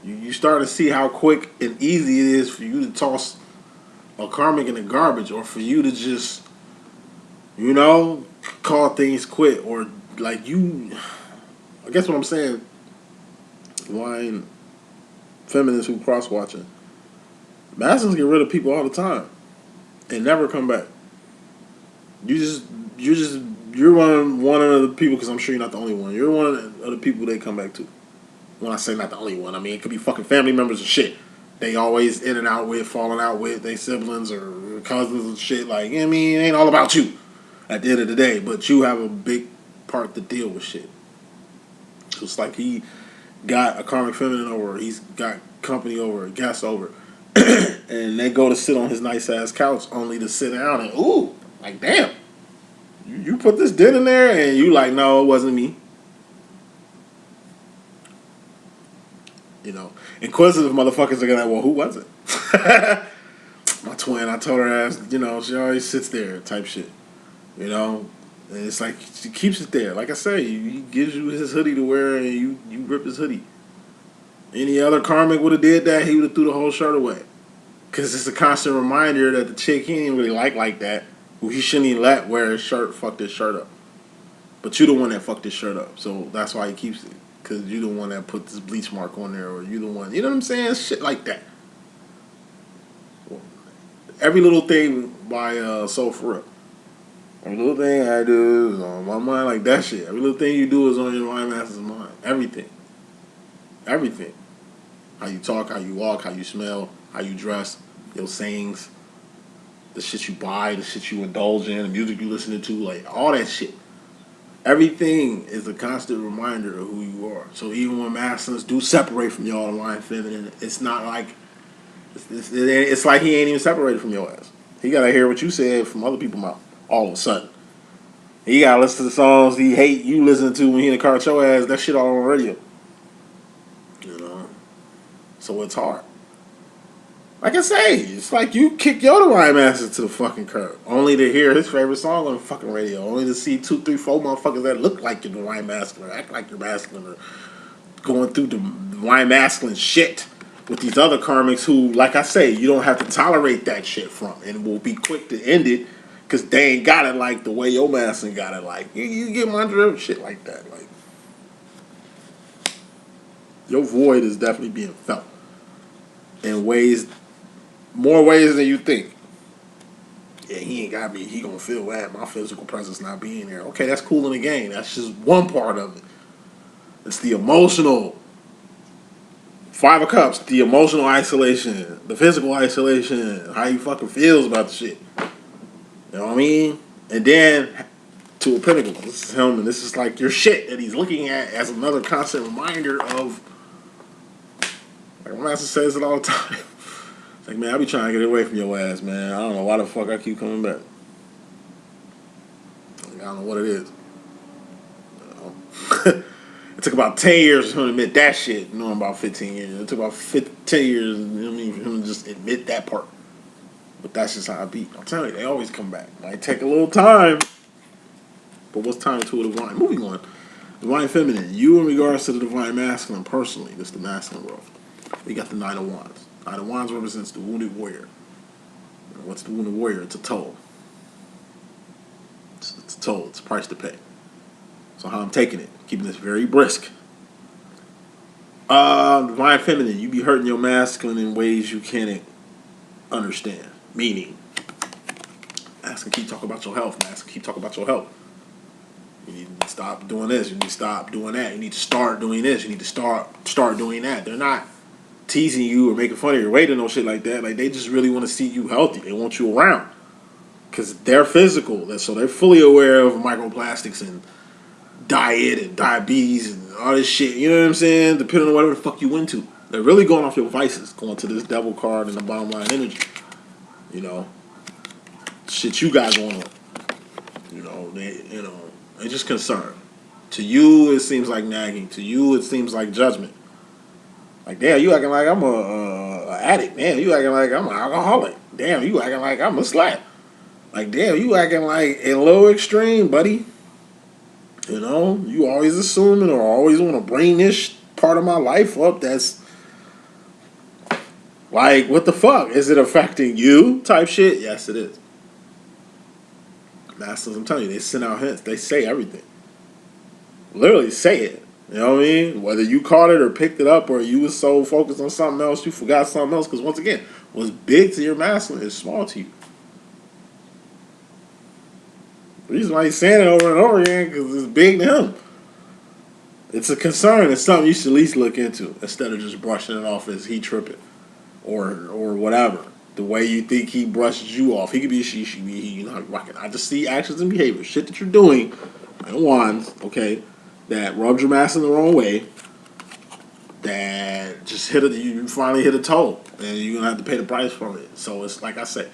You start to see how quick and easy it is for you to toss a karmic in the garbage, or for you to just, you know, call things quit, or like you. I guess what I'm saying, wine feminists who cross watching, masculines get rid of people all the time and never come back. You're one of the people, because I'm sure you're not the only one. You're one of the people they come back to. When I say not the only one, I mean it could be fucking family members or shit. They always in and out with, falling out with, they siblings or cousins and shit. Like, you know what I mean, it ain't all about you at the end of the day, but you have a big part to deal with shit. It's like he got a karmic feminine over, he's got company over, guests over, and they go to sit on his nice ass couch only to sit down and ooh, like damn, you put this dent in there, and you like, no, it wasn't me. You know, inquisitive motherfuckers are gonna, well, who was it? My twin, I told her ass, you know, she always sits there type shit. You know, and it's like she keeps it there. Like I say, he gives you his hoodie to wear, and you rip his hoodie. Any other karmic would have did that, he would have threw the whole shirt away. Because it's a constant reminder that the chick he ain't really like that, who he shouldn't even let wear his shirt, fucked his shirt up. But you the one that fucked his shirt up, so that's why he keeps it. Because you the one that put this bleach mark on there, or you the one, you know what I'm saying? Shit like that. Every little thing by Soul For Real. Every little thing I do is on my mind, like that shit. Every little thing you do is on your mind master's mind. Everything. Everything. How you talk, how you walk, how you smell, how you dress, your sayings, the shit you buy, the shit you indulge in, the music you listening to, like all that shit. Everything is a constant reminder of who you are. So even when masculines do separate from y'all divine feminine, it's not like it's like he ain't even separated from your ass. He gotta hear what you said from other people's mouth all of a sudden. He gotta listen to the songs he hate you listening to when he in the car with your ass. That shit all on the radio. You know, so it's hard. Like I say, it's like you kick your divine master to the fucking curb, only to hear his favorite song on the fucking radio, only to see 2, 3, 4 motherfuckers that look like your divine masculine, or act like your masculine, or going through the divine masculine shit with these other karmics who, like I say, you don't have to tolerate that shit from, and will be quick to end it because they ain't got it like the way your masculine got it. Like you get my drift, shit like that. Like your void is definitely being felt in ways. More ways than you think. Yeah, he ain't got me. He gonna feel that. My physical presence not being there. Okay, that's cool in the game. That's just one part of it. It's the emotional. 5 of Cups. The emotional isolation. The physical isolation. How he fucking feels about the shit. You know what I mean? And then to a pinnacle. This is him, and this is like your shit that he's looking at as another constant reminder of. Like my master says it all the time. Like, man, I be trying to get away from your ass, man. I don't know why the fuck I keep coming back. Like, I don't know what it is. You know? It took about 10 years for him to admit that shit. You know, about 15 years. It took about 10 years, you know what I mean, for him to just admit that part. But that's just how I be. I'm telling you, they always come back. Might take a little time. But what's time to a divine? Moving on. Divine feminine. You in regards to the divine masculine personally. This is the masculine world. We got the 9 of Wands. 9 of Wands represents the wounded warrior. What's the wounded warrior? It's a toll. It's a toll. It's a price to pay. So how I'm taking it, keeping this very brisk. Divine feminine, you be hurting your masculine in ways you can't understand. Meaning, masculine keep talking about your health. Masculine keep talking about your health. You need to stop doing this. You need to stop doing that. You need to start doing this. You need to start doing that. They're not teasing you or making fun of your weight or no shit like that. Like, they just really want to see you healthy. They want you around because they're physical, so they're fully aware of microplastics and diet and diabetes and all this shit. You know what I'm saying? Depending on whatever the fuck you into, they're really going off your vices, going to this devil card and the bottom line energy. You know, shit you got going on. They're just concerned. To you, it seems like nagging. To you, it seems like judgment. Like, damn, you acting like I'm a addict. Damn, you acting like I'm an alcoholic. Damn, you acting like I'm a slut. Like, damn, you acting like in low extreme, buddy. You know, you always assuming or always want to bring this part of my life up that's like, what the fuck? Is it affecting you type shit? Yes, it is. Masters, I'm telling you, they send out hints. They say everything. Literally say it. You know what I mean? Whether you caught it or picked it up or you was so focused on something else, you forgot something else. Because once again, what's big to your masculine is small to you. The reason why he's saying it over and over again because it's big to him. It's a concern. It's something you should at least look into instead of just brushing it off as he tripping or whatever. The way you think he brushes you off. He could be a she be he. You know, I just see actions and behavior. Shit that you're doing, like wands, okay, that rubs your masculine the wrong way. That just you finally hit a toe. And you're going to have to pay the price for it. So it's like I said,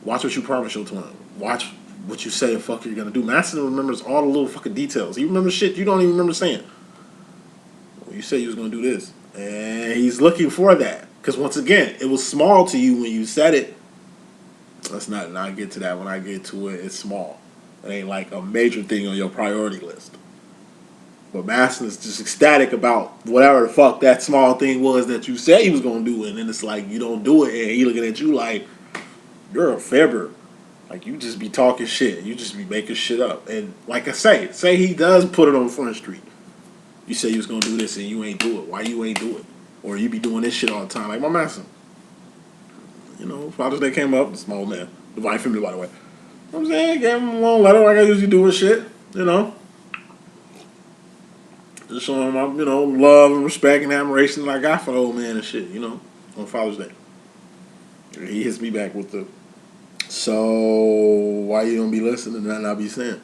watch what you promise your twin. Watch what you say the fuck you're gonna do. Masculine remembers all the little fucking details. He remembers shit you don't even remember saying. Well, you said you was gonna do this, and he's looking for that because once again, it was small to you when you said it. Let's not get to that. When I get to it, it's small. It ain't like a major thing on your priority list. But Masculine's just ecstatic about whatever the fuck that small thing was that you said he was gonna do, and then it's like you don't do it, and he looking at you like you're a fibber. Like, you just be talking shit. You just be making shit up. And like I say he does put it on Front Street. You say you was going to do this and you ain't do it. Why you ain't do it? Or you be doing this shit all the time. Like my master. You know, Father's Day came up. It's my old man. Divine Feminine, by the way. You know what I'm saying? Gave him a long letter like I usually do with shit. You know. Just showing my, love and respect and admiration that I got for the old man and shit, on Father's Day. He hits me back with the, so why you don't be listening to nothing I be saying?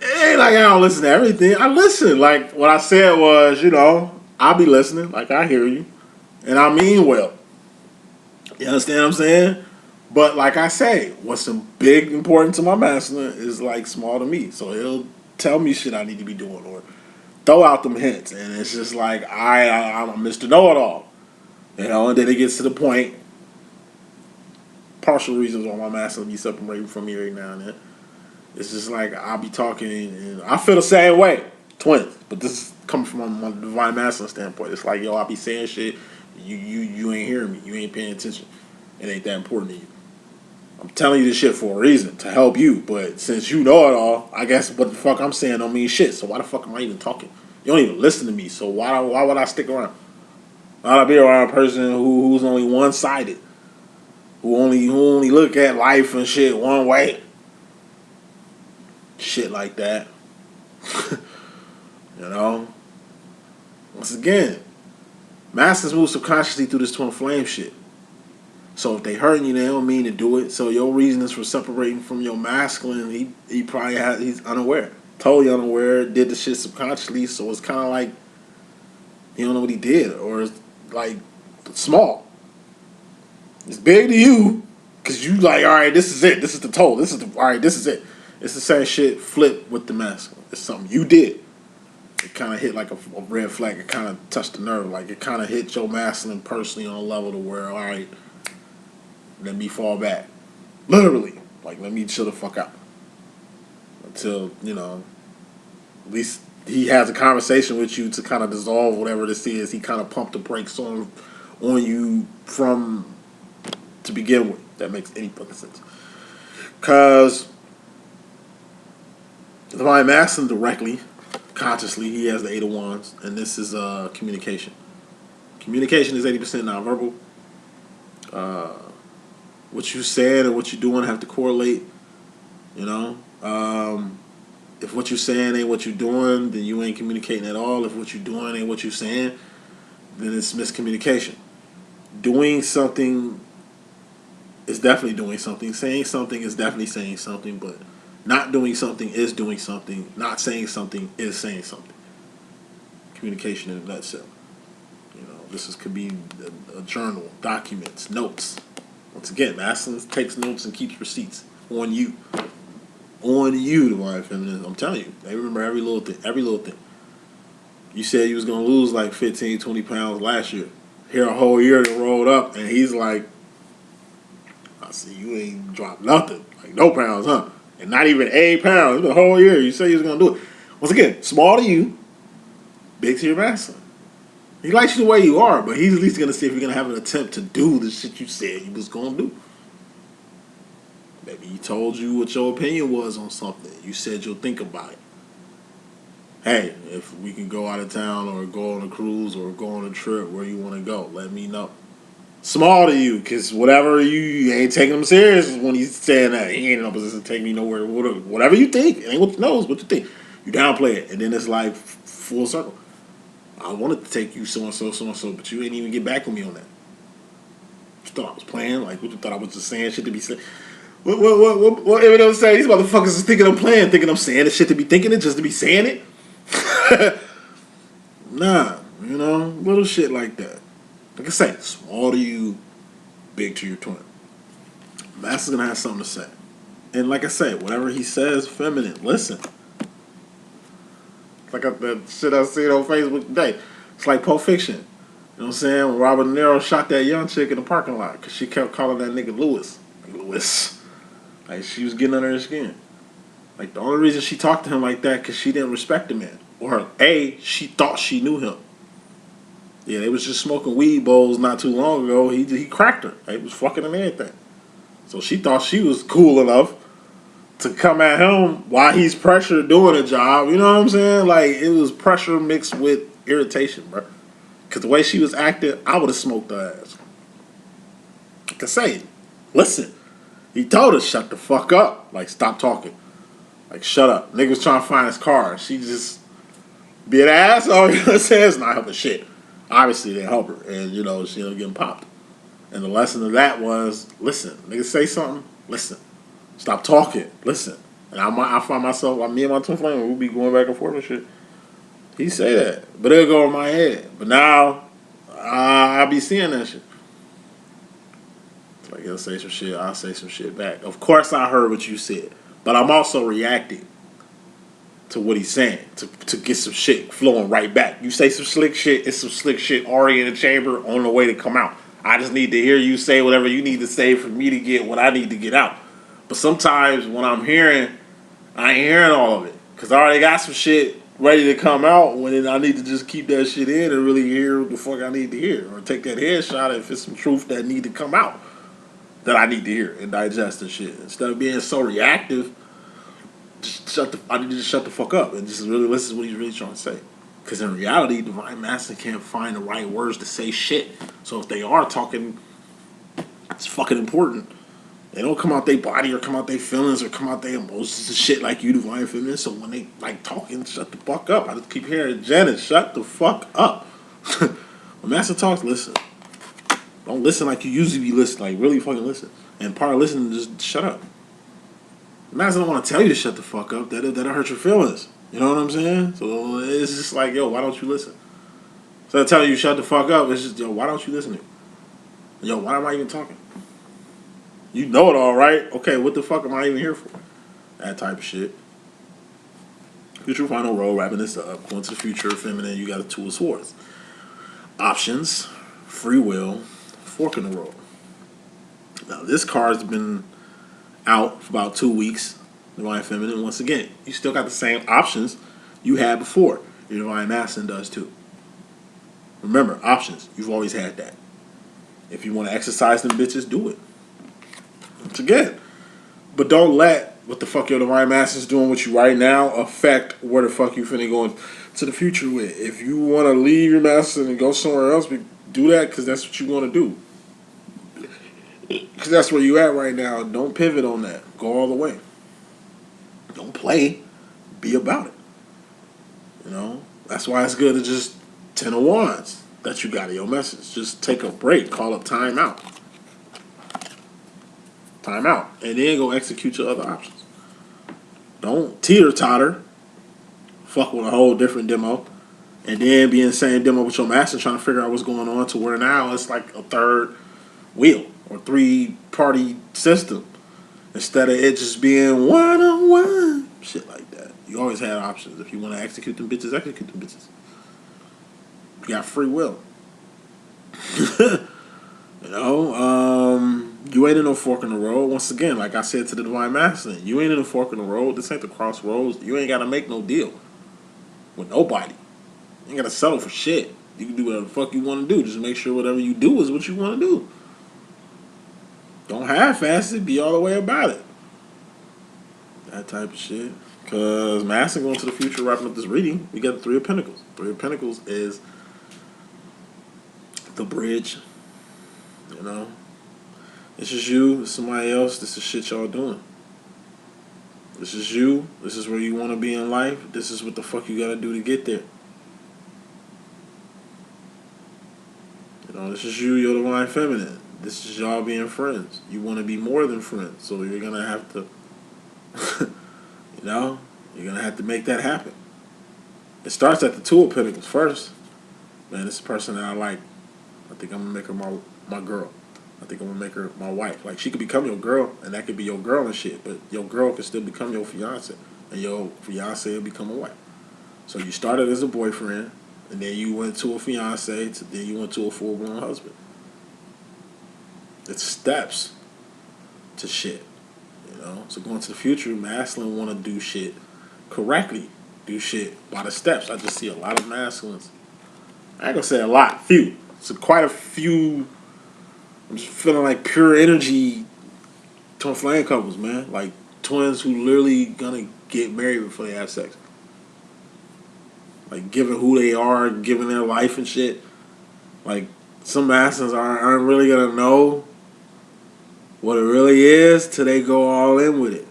It ain't like I don't listen to everything. I listen. Like, what I said was, I'll be listening. Like, I hear you. And I mean well. You understand what I'm saying? But like I say, what's big important to my masculine is like small to me. So he'll tell me shit I need to be doing or throw out them hints. And it's just like, I'm Mr. Know-It-All. And then it gets to the point, partial reasons why my masculine be separating from me right now and then. It's just like I'll be talking and I feel the same way, twins. But this is coming from my divine masculine standpoint. It's like, I'll be saying shit, you ain't hearing me, you ain't paying attention. It ain't that important to you. I'm telling you this shit for a reason, to help you. But since you know it all, I guess what the fuck I'm saying don't mean shit. So why the fuck am I even talking? You don't even listen to me. So why would I stick around? Why would I be around a person who's only one sided, who only look at life and shit one way? Shit like that. Once again, masters move subconsciously through this twin flame shit. So if they hurting you, they don't mean to do it. So your reasons for separating from your masculine, he probably he's unaware, totally unaware, did the shit subconsciously. So it's kind of like he don't know what he did, or it's like small. It's big to you because you like, all right, this is it. This is the toll. This is it. It's the same shit flipped with the masculine. It's something you did. It kind of hit like a red flag. It kind of touched the nerve. Like it kind of hit your masculine personally on a level to where, all right, let me fall back. Literally. Like, let me chill the fuck out. Until, at least he has a conversation with you to kind of dissolve whatever this is. He kind of pumped the brakes on you to begin with. That makes any fucking sense. Because the divine masculine directly, consciously, he has the 8 of Wands, and this is communication. Communication is 80% nonverbal. What you said and what you're doing have to correlate. If what you're saying ain't what you're doing, then you ain't communicating at all. If what you're doing ain't what you're saying, then it's miscommunication. Doing something is definitely doing something. Saying something is definitely saying something, but not doing something is doing something. Not saying something is saying something. Communication in a nutshell. This could be a journal, documents, notes. Once again, masculine takes notes and keeps receipts on you. On you, divine feminine. I'm telling you, they remember every little thing. Every little thing. You said you was going to lose like 15, 20 pounds last year. Here a whole year that rolled up, and he's like, I see you ain't dropped nothing. Like no pounds, huh? And not even 8 pounds. It's been a whole year. You said you was going to do it. Once again, small to you, big to your masculine. He likes you the way you are, but he's at least going to see if you're going to have an attempt to do the shit you said you was going to do. Maybe he told you what your opinion was on something. You said you'll think about it. Hey, if we can go out of town or go on a cruise or go on a trip where you want to go, let me know. Small to you, because whatever you ain't taking him serious when he's saying that. He ain't in a position to take me nowhere. Whatever you think, it ain't what you know, it's what you think. You downplay it, and then it's like full circle. I wanted to take you so-and-so, but you ain't even get back with me on that. You thought I was playing? Like, what you thought I was just saying shit to be said? What Eminem say? These motherfuckers is thinking I'm playing, thinking I'm saying the shit to be thinking it, just to be saying it? Nah, little shit like that. Like I say, small to you, big to your twin. Master's gonna have something to say. And like I say, whatever he says, feminine, listen. Like that shit I seen on Facebook today. It's like Pulp Fiction. You know what I'm saying? When Robert De Niro shot that young chick in the parking lot because she kept calling that nigga Lewis. Like she was getting under his skin. Like the only reason she talked to him like that because she didn't respect the man. Or she thought she knew him. Yeah, they was just smoking weed bowls not too long ago. He cracked her. He was fucking and everything. So she thought she was cool enough to come at him while he's pressured doing a job. You know what I'm saying? Like, it was pressure mixed with irritation, bro. Because the way she was acting, I would have smoked her ass. Like I say, listen. He told her, shut the fuck up. Like, stop talking. Like, shut up. Nigga was trying to find his car. She just be an asshole. You know what I'm saying? It's not helping shit. Obviously, they help her. And, you know, she ended up getting popped. And the lesson of that was, listen. Niggas say something, listen. Stop talking, listen. And I find myself, me and my twin flame, we'll be going back and forth and shit. He say that. But it'll go in my head. But now, I be seeing that shit. Like, he'll say some shit, I'll say some shit back. Of course I heard what you said. But I'm also reacting to what he's saying to get some shit flowing right back. You say some slick shit, it's some slick shit already in the chamber on the way to come out. I just need to hear you say whatever you need to say for me to get what I need to get out. But sometimes when I'm hearing, I ain't hearing all of it. Because I already got some shit ready to come out when I need to just keep that shit in and really hear what the fuck I need to hear. Or take that headshot if it's some truth that need to come out that I need to hear and digest and shit. Instead of being so reactive, I need to just shut the fuck up and just really listen to what he's really trying to say. Because in reality, Divine Masculine can't find the right words to say shit. So if they are talking, it's fucking important. They don't come out their body or come out their feelings or come out their emotions and shit like you, Divine Feminine. So when they like talking, shut the fuck up. I just keep hearing Janet, shut the fuck up. When Master talks, listen. Don't listen like you usually be listening. Like really fucking listen. And part of listening is just shut up. Master don't want to tell you to shut the fuck up. That'll hurt your feelings. You know what I'm saying? So it's just like, yo, why don't you listen? So I tell you shut the fuck up. It's just, yo, why don't you listen to me? Yo, why am I even talking? You know it all, right? Okay, what the fuck am I even here for? That type of shit. Future final roll, wrapping this up. Going to the future, feminine, you got a two of swords. Options, free will, fork in the road. Now, this card's been out for about 2 weeks. Divine Feminine, once again, you still got the same options you had before. Your Divine Masculine does too. Remember, options, you've always had that. If you want to exercise them bitches, do it. Once again. But don't let what the fuck your Divine Masculine's doing with you right now affect where the fuck you finna go to the future with. If you want to leave your Masculine and go somewhere else, do that because that's what you want to do. Because that's where you at right now. Don't pivot on that. Go all the way. Don't play. Be about it. You know? That's why it's good to just 10 of Wands that you got in your message. Just take a break. Call up time out. Time out. And then go execute your other options. Don't teeter-totter. Fuck with a whole different demo. And then be in the same demo with your master trying to figure out what's going on to where now it's like a third wheel or three-party system. Instead of it just being one-on-one. Shit like that. You always had options. If you want to execute them bitches, execute them bitches. You got free will. You know, you ain't in no fork in the road. Once again, like I said to the Divine Masculine, you ain't in a fork in the road. This ain't the crossroads. You ain't got to make no deal with nobody. You ain't got to settle for shit. You can do whatever the fuck you want to do. Just make sure whatever you do is what you want to do. Don't half-ass it. Be all the way about it. That type of shit. Because Master going to the future, wrapping up this reading, we got the Three of Pentacles. Three of Pentacles is the bridge. You know? This is you. This is somebody else. This is shit y'all doing. This is you. This is where you want to be in life. This is what the fuck you got to do to get there. You know, this is you, your Divine Feminine. This is y'all being friends. You want to be more than friends. So you're going to have to, you know, you're going to have to make that happen. It starts at the Two of Pentacles first. Man, this is a person that I like. I think I'm going to make her my girl. I think I'm going to make her my wife. Like, she could become your girl, and that could be your girl and shit. But your girl could still become your fiance. And your fiance will become a wife. So you started as a boyfriend, and then you went to a fiance, then you went to a full-blown husband. It's steps to shit, you know. So going to the future, masculine want to do shit correctly, do shit by the steps. I just see a lot of masculines. I ain't gonna say a lot, few. So quite a few. I'm just feeling like pure energy twin flame couples, man. Like twins who literally gonna get married before they have sex. Like giving who they are, giving their life and shit. Like some masculines aren't really gonna know what it really is till they go all in with it.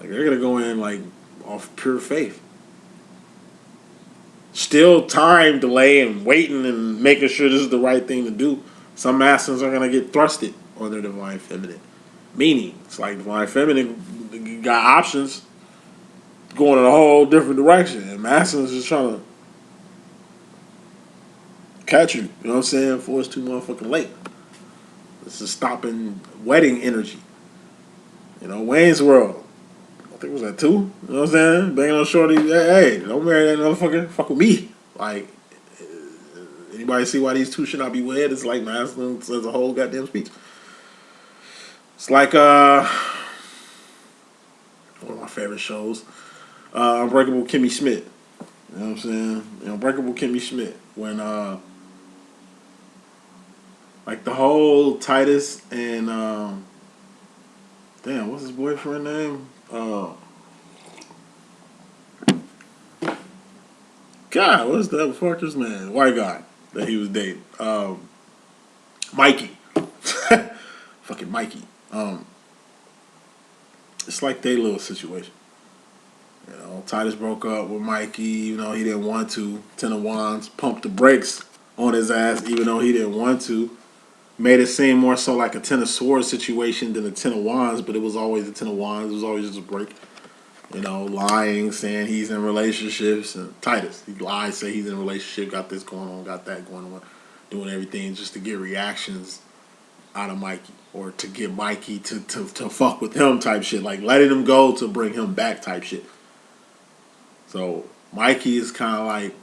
Like they're gonna go in like off pure faith. Still time delaying, waiting, and making sure this is the right thing to do. Some masculines are gonna get thrusted on their divine feminine. Meaning, it's like divine feminine got options going in a whole different direction, and masculines just trying to catch you. You know what I'm saying? Before it's too motherfucking late. This is stopping wedding energy. You know, Wayne's World. I think it was at 2. You know what I'm saying? Banging on shorty. Hey, don't marry that motherfucker. Fuck with me. Like, anybody see why these two should not be wed? It's like masculine says a whole goddamn speech. It's like one of my favorite shows, Unbreakable Kimmy Schmidt. You know what I'm saying? Unbreakable Kimmy Schmidt. When like the whole Titus and damn, what's his boyfriend name? God, what's that fucker's name? White guy that he was dating. Mikey. Fucking Mikey. It's like their little situation. You know, Titus broke up with Mikey, even though he didn't want to. Ten of Wands pumped the brakes on his ass, even though he didn't want to. Made it seem more so like a Ten of Swords situation than a Ten of Wands, but it was always a Ten of Wands. It was always just a break. You know, lying, saying he's in relationships. And Titus, he lied, say he's in a relationship, got this going on, got that going on, doing everything just to get reactions out of Mikey, or to get Mikey to fuck with him type shit. Like letting him go to bring him back type shit. So Mikey is kind of like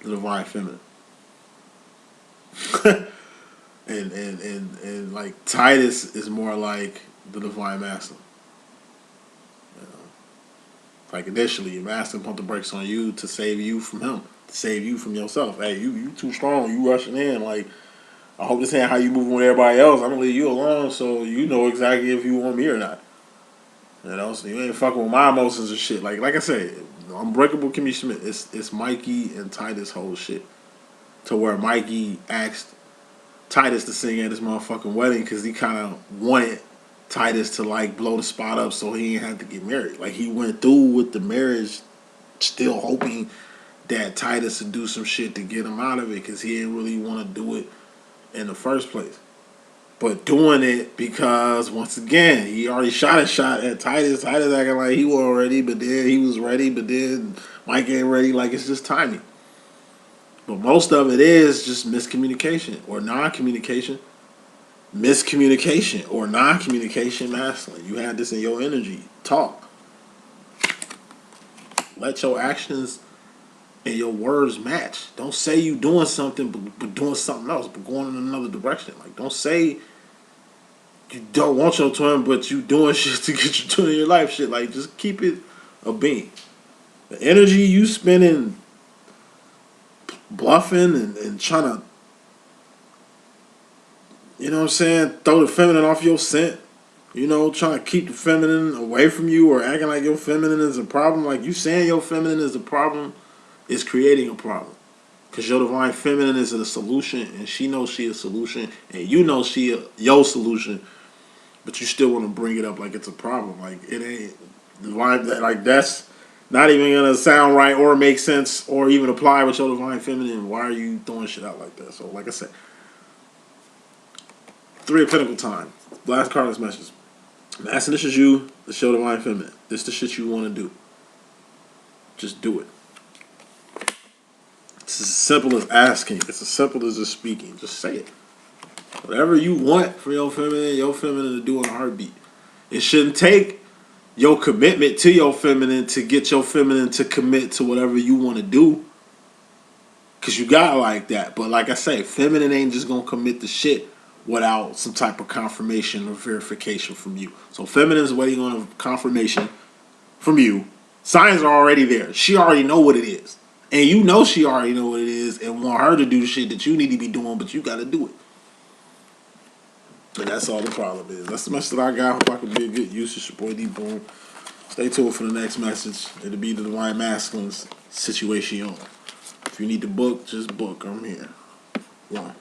the divine feminine. and like Titus is more like the divine masculine. You know? Like initially, your masculine pumped the brakes on you to save you from him, to save you from yourself. Hey, you too strong. You rushing in. Like, I hope this ain't how you moving with everybody else. I'm gonna leave you alone so you know exactly if you want me or not. You know, so you ain't fucking with my emotions and shit. Like I said, Unbreakable Kimmy Schmidt. It's Mikey and Titus whole shit. To where Mikey asked Titus to sing at his motherfucking wedding because he kind of wanted Titus to like blow the spot up so he didn't have to get married. Like he went through with the marriage, still hoping that Titus would do some shit to get him out of it because he didn't really want to do it in the first place. But doing it because, once again, he already shot a shot at Titus. Titus acting like he was ready, but then he was ready, but then Mike ain't ready. Like, it's just timing. But most of it is just miscommunication or non-communication. Miscommunication or non-communication masculine. You had this in your energy. Talk. Let your actions and your words match. Don't say you doing something but doing something else, but going in another direction. Like, don't say you don't want your twin, but you doing shit to get your twin in your life. Shit, like, just keep it a beam. The energy you spending bluffing and trying to, you know what I'm saying, throw the feminine off your scent. You know, trying to keep the feminine away from you or acting like your feminine is a problem. Like, you saying your feminine is a problem is creating a problem. Because your divine feminine is a solution, and she knows she a solution, and you know she your solution, but you still want to bring it up like it's a problem. Like, it ain't divine. Like, that's not even gonna sound right or make sense or even apply with your divine feminine. Why are you throwing shit out like that? So, like I said, 3 of Pentacles time. Last card of this message. I'm asking, this is you, the show divine feminine. This is the shit you want to do. Just do it. It's as simple as asking. It's as simple as just speaking. Just say it. Whatever you want for your feminine to do in a heartbeat. It shouldn't take your commitment to your feminine to get your feminine to commit to whatever you want to do. Because you got like that. But like I say, feminine ain't just going to commit to shit without some type of confirmation or verification from you. So feminine's waiting on a confirmation from you. Signs are already there. She already know what it is. And you know she already know what it is and want her to do the shit that you need to be doing, but you got to do it. And that's all the problem is. That's the message that I got. Hope I can be a good use. It's your boy D.Boom. Stay tuned for the next message. It'll be the Divine Masculine's situation. If you need to book, just book. I'm here. 1.